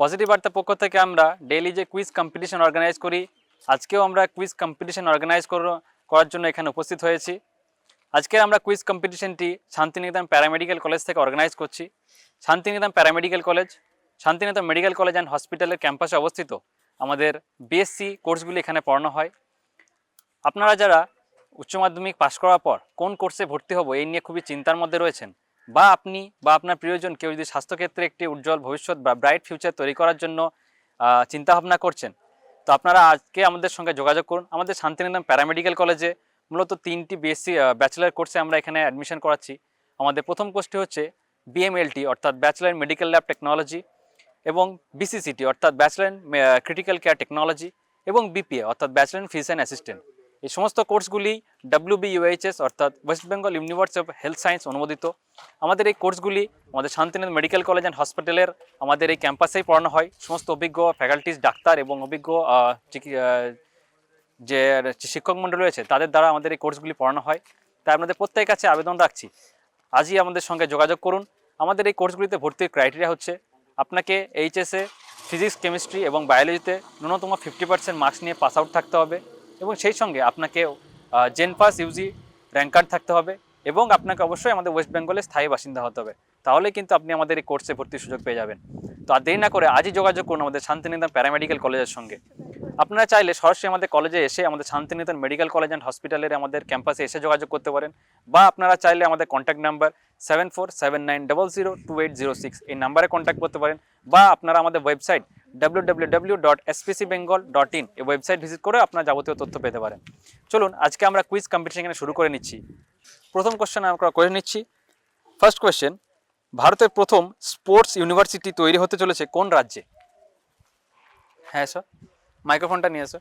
Positive বার্তা পক্ষ থেকে আমরা ডেইলি যে কুইজ কম্পিটিশন অর্গানাইজ করি, আজকেও আমরা কুইজ কম্পিটিশন অর্গানাইজ করার জন্য এখানে উপস্থিত হয়েছি। আজকে আমরা কুইজ কম্পিটিশনটি শান্তিনিকেতন প্যারামেডিক্যাল কলেজ থেকে অর্গানাইজ করছি। Santiniketan paramedical college, Santiniketan medical college and হসপিটালের ক্যাম্পাসে অবস্থিত। আমাদের বিএসসি কোর্সগুলি এখানে পড়ানো হয়। আপনারা যারা উচ্চ মাধ্যমিক পাশ করার পর কোন কোর্সে ভর্তি হব এই নিয়ে খুবই চিন্তার মধ্যে রয়েছেন, বা আপনি বা আপনার প্রিয়জন কেউ যদি স্বাস্থ্যক্ষেত্রে একটি উজ্জ্বল ভবিষ্যৎ বা ব্রাইট ফিউচার তৈরি করার জন্য চিন্তাভাবনা করছেন, তো আপনারা আজকে আমাদের সঙ্গে যোগাযোগ করুন। আমাদের শান্তিনিকেতন প্যারামেডিক্যাল কলেজে মূলত 3টি বিএসসি ব্যাচেলার কোর্সে আমরা এখানে অ্যাডমিশন করাচ্ছি। আমাদের প্রথম কোর্সটি হচ্ছে বিএমএলটি অর্থাৎ bachelor in medical lab technology, এবং বিসিসিটি অর্থাৎ bachelor in critical care technology, এবং বিপিএ অর্থাৎ ব্যাচেলার ইন ফিজিশিয়ান অ্যাসিস্ট্যান্ট। এই সমস্ত কোর্সগুলি WBUHS অর্থাৎ West Bengal university of health science অনুমোদিত। আমাদের এই কোর্সগুলি আমাদের শান্তিনিকেতন মেডিকেল কলেজ অ্যান্ড হসপিটালের আমাদের এই ক্যাম্পাসেই পড়ানো হয়। সমস্ত অভিজ্ঞ ফ্যাকাল্টিস, ডাক্তার এবং অভিজ্ঞ যে শিক্ষক মণ্ডলী রয়েছে তাদের দ্বারা আমাদের এই কোর্সগুলি পড়ানো হয়। তাই আপনাদের প্রত্যেকের কাছে আবেদন রাখছি, আজই আমাদের সঙ্গে যোগাযোগ করুন। আমাদের এই কোর্সগুলিতে ভর্তির ক্রাইটেরিয়া হচ্ছে আপনাকে এইচএসে ফিজিক্স, কেমিস্ট্রি এবং বায়োলজিতে ন্যূনতম 50% মার্কস নিয়ে পাস আউট থাকতে হবে, এবং সেই সঙ্গে আপনাকে JENPAS UG rank card থাকতে হবে, এবং আপনাকে অবশ্যই আমাদের ওয়েস্ট বেঙ্গলের স্থায়ী বাসিন্দা হতে হবে। তাহলে কিন্তু আপনি আমাদের এই কোর্সে ভর্তির সুযোগ পেয়ে যাবেন। তো আর দেরি না করে আজই যোগাযোগ করুন আমাদের শান্তিনিকেতন প্যারামেডিক্যাল কলেজের সঙ্গে। আপনারা চাইলে সরাসরি আমাদের কলেজে এসে আমাদের শান্তিনিকেতন মেডিকেল কলেজ অ্যান্ড হসপিটালের আমাদের ক্যাম্পাসে এসে যোগাযোগ করতে পারেন, বা আপনারা চাইলে আমাদের কন্ট্যাক্ট নাম্বার 7479002806 এই নাম্বারে কন্ট্যাক্ট করতে পারেন, বা আপনারা আমাদের ওয়েবসাইট www.spcbengal.in এই ওয়েবসাইট ভিজিট করে আপনারা যাবতীয় তথ্য পেতে পারেন। চলুন আজকে আমরা কুইজ কম্পিটিশন এখানে শুরু করে নিচ্ছি। প্রথম কোশ্চেন আমরা করে নিচ্ছি। ফার্স্ট কোশ্চেন, ভারতের প্রথম স্পোর্টস ইউনিভার্সিটি তৈরি হতে চলেছে কোন রাজ্যে? হ্যাঁ স্যার, মাইক্রোফোনটা নিয়ে এসো,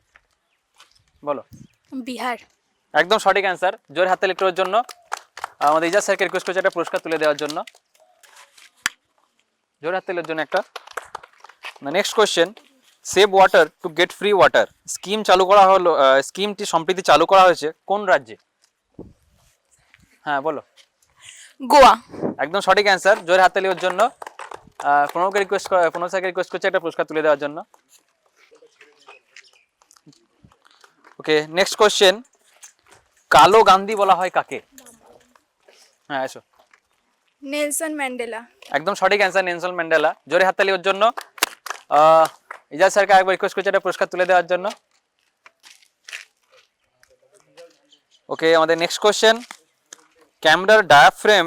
বলো। বিহার। একদম সঠিক অ্যান্সার। জোর হাততালি একটুর জন্য আমাদের ইজাজ স্যারকে রিকোয়েস্ট করছি একটা পুরস্কার তুলে দেওয়ার জন্য। জোর হাততালির জন্য একটা। Next question, save water to get free water scheme চালু করা হলো, স্কিমটি সম্প্রতি চালু করা হয়েছে কোন রাজ্যে? হ্যাঁ বলো। গোয়া। একদম সঠিক অ্যান্সার। জোর হাততালি ওর জন্য। প্রণবকে রিকোয়েস্ট প্রণব স্যারকে রিকোয়েস্ট করছি একটা পুরস্কার তুলে দেওয়ার জন্য। ওকে, নেক্সট কোয়েশ্চেন, কালো গান্ধী বলা হয় কাকে? হ্যাঁ এসো। Nelson Mandela. একদম সঠিক অ্যান্সার, নেলসন ম্যান্ডেলা। জোরে হাততালি ওর জন্য। ইজাজ স্যারকে একবার রিকোয়েস্ট করছি একটা পুরস্কার তুলে দেওয়ার জন্য। ওকে, আমাদের নেক্সট কোয়েশ্চেন, ক্যামেরার ডায়াফ্রেম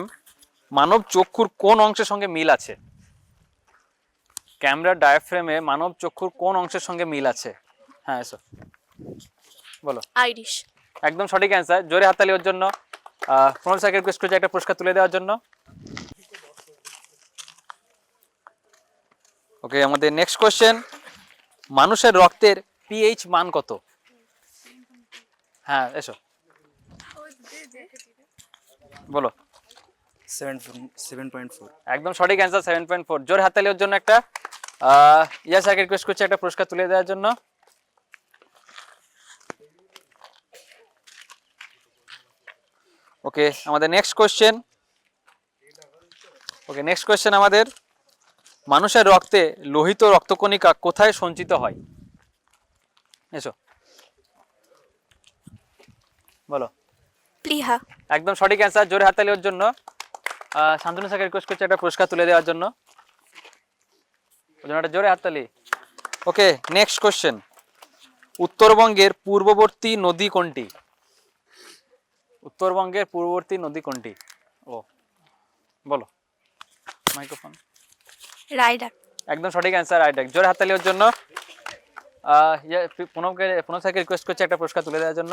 মানব চক্ষুর কোন অংশের সঙ্গে মিল আছে? ক্যামেরার ডায়াফ্রেমে মানব চক্ষুর কোন অংশের সঙ্গে মিল আছে? হ্যাঁ এসো, বলো। আইরিশ। একদম সঠিক অ্যান্সার। জোরে হাততালি ওর জন্য। প্রণব স্যারকে রিকোয়েস্ট করছি একটা পুরস্কার তুলে দেওয়ার জন্য। ওকে, আমাদের নেক্সট কোয়েশ্চেন, মানুষের রক্তের পিএইচ মান কত? হ্যাঁ এসো, বলো। 7.4। একদম সঠিক অ্যান্সার, 7.4। জোর হাততালি ওর জন্য একটা। ইয়া স্যারকে রিকোয়েস্ট করছি একটা পুরস্কার তুলে দেওয়ার জন্য। ওকে, আমাদের নেক্সট কোয়েশ্চেন। ওকে, নেক্সট কোয়েশ্চেন আমাদের, মানুষের রক্তে লোহিত রক্তকণিকা কোথায় সঞ্চিত হয়? এসো, বলো। প্লিহা। একদম সঠিক অ্যান্সার। জোরে হাততালি ওর জন্য। শান্তনু স্যারকে রিকোয়েস্ট করছি একটা পুরস্কার তুলে দেওয়ার জন্য। ওর জন্য একটা জোরে হাততালি। ওকে, নেক্সট কোয়েশ্চেন, উত্তরবঙ্গের পূর্ববর্তী নদী কোনটি? উত্তরবঙ্গের পূর্ববর্তী নদী কোনটি? ও, বলো। মাইক্রোফোন। রায়ডাক। একদম সঠিক অ্যান্সার, রাইট। জোরে হাততালি ওর জন্য। প্রণব স্যারকে রিকোয়েস্ট করছি একটা পুরস্কার তুলে দেওয়ার জন্য।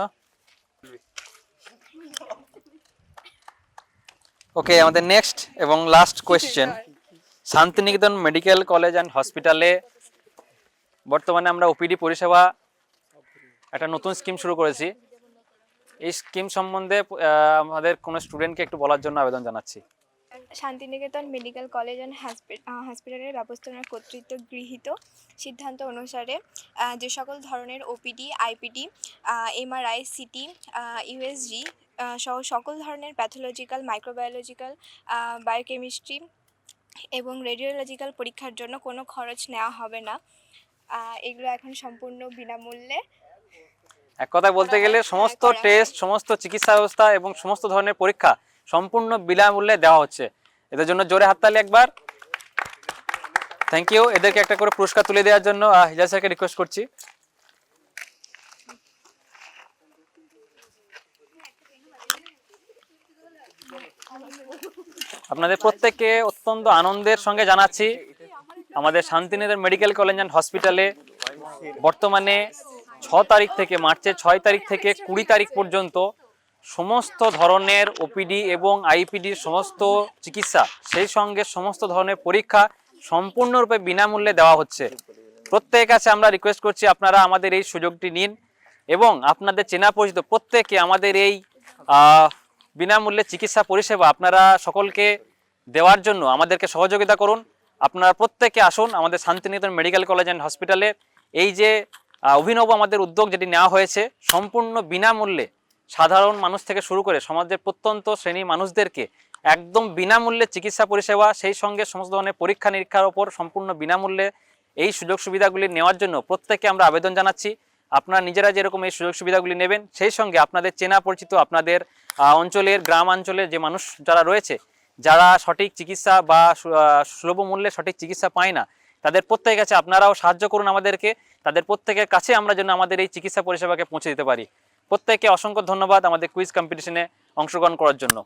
ওকে, আমাদের নেক্সট এবং last question, Santiniketan medical college and হসপিটালে বর্তমানে আমরা ওপিডি পরিষেবা একটা নতুন স্কিম শুরু করেছি। এই স্কিম সম্বন্ধে আমাদের কোনো স্টুডেন্টকে একটু বলার জন্য আবেদন জানাচ্ছি। শান্তিনিকেতন মেডিকেল কলেজ অ্যান্ড হসপিটালের ব্যবস্থাপনার কর্তৃত্ব গৃহীত সিদ্ধান্ত অনুসারে যে সকল ধরনের OPD, IPD, MRI, city, USG সহ সকল ধরনের প্যাথোলজিক্যাল, মাইক্রোবায়োলজিক্যাল, বায়োকেমিস্ট্রি, এবং রেডিওলজিক্যাল পরীক্ষার জন্য কোনো খরচ নেওয়া হবে না। এগুলো এখন সম্পূর্ণ বিনামূল্যে এক কথায় বলতে গেলে সমস্ত করা হয়। টেস্ট, সমস্ত চিকিৎসা ব্যবস্থা এবং সমস্ত ধরনের পরীক্ষা সম্পূর্ণ বিনামূল্যে দেওয়া হচ্ছে। এদের জন্য জোরে হাততালি একবার। Thank you. এদেরকে একটা করে পুরস্কার তুলে দেওয়ার জন্য হিজাজ স্যারকে রিকোয়েস্ট করছি। আপনাদের প্রত্যেককে অত্যন্ত আনন্দের সঙ্গে জানাচ্ছি আমাদের শান্তিনিকেতন মেডিকেল কলেজ অ্যান্ড হসপিটালে বর্তমানে 6 তারিখ থেকে, মার্চের 6 তারিখ থেকে 20 তারিখ পর্যন্ত সমস্ত ধরনের ওপিডি এবং আইপিডির সমস্ত চিকিৎসা, সেই সঙ্গে সমস্ত ধরনের পরীক্ষা সম্পূর্ণরূপে বিনামূল্যে দেওয়া হচ্ছে। প্রত্যেকের কাছে আমরা রিকোয়েস্ট করছি আপনারা আমাদের এই সুযোগটি নিন এবং আপনাদের চেনা পরিচিত প্রত্যেকে আমাদের এই বিনামূল্যে চিকিৎসা পরিষেবা আপনারা সকলকে দেওয়ার জন্য আমাদেরকে সহযোগিতা করুন। আপনারা প্রত্যেকে আসুন আমাদের শান্তিনিকেতন মেডিকেল কলেজ অ্যান্ড হসপিটালে। এই যে অভিনব আমাদের উদ্যোগ যেটি নেওয়া হয়েছে, সম্পূর্ণ বিনামূল্যে সাধারণ মানুষ থেকে শুরু করে সমাজের প্রত্যন্ত শ্রেণীর মানুষদেরকে একদম বিনামূল্যে চিকিৎসা পরিষেবা, সেই সঙ্গে সমস্ত ধরনের পরীক্ষা নিরীক্ষার ওপর সম্পূর্ণ বিনামূল্যে এই সুযোগ সুবিধাগুলি নেওয়ার জন্য প্রত্যেককে আমরা আবেদন জানাচ্ছি। আপনারা নিজেরা যেরকম এই সুযোগ সুবিধাগুলি নেবেন, সেই সঙ্গে আপনাদের চেনা পরিচিত আপনাদের অঞ্চলের, গ্রামাঞ্চলের যে মানুষ যারা রয়েছে, যারা সঠিক চিকিৎসা বা সুলভ মূল্যে সঠিক চিকিৎসা পায় না, তাদের প্রত্যেকের কাছে আপনারাও সাহায্য করুন আমাদেরকে। তাদের প্রত্যেকের কাছে আমরা যেন আমাদের এই চিকিৎসা পরিষেবাকে পৌঁছে দিতে পারি। প্রত্যেককে অসংখ্য ধন্যবাদ আমাদের কুইজ কম্পিটিশনে অংশগ্রহণ করার জন্য।